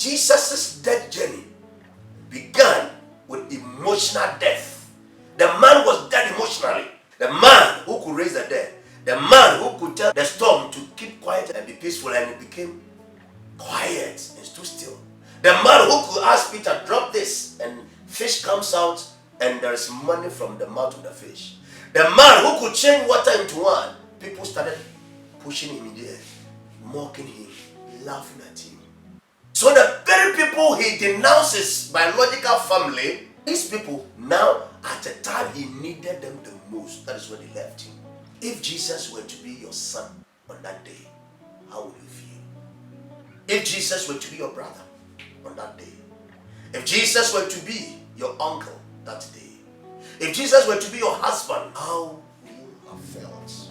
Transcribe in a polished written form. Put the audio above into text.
Jesus' death journey began with emotional death. The man was dead emotionally. The man who could raise the dead. The man who could tell the storm to keep quiet and be peaceful, and it became quiet and stood still. The man who could ask Peter, drop this, and fish comes out and there is money from the mouth of the fish. The man who could change water into wine. People started pushing him in the air, mocking him, laughing at him. So the very people he denounces biological family, these people now, at the time he needed them the most, that is when they left him. If Jesus were to be your son on that day, how would you feel? If Jesus were to be your brother on that day, if Jesus were to be your uncle that day, if Jesus were to be your husband, how would you have felt?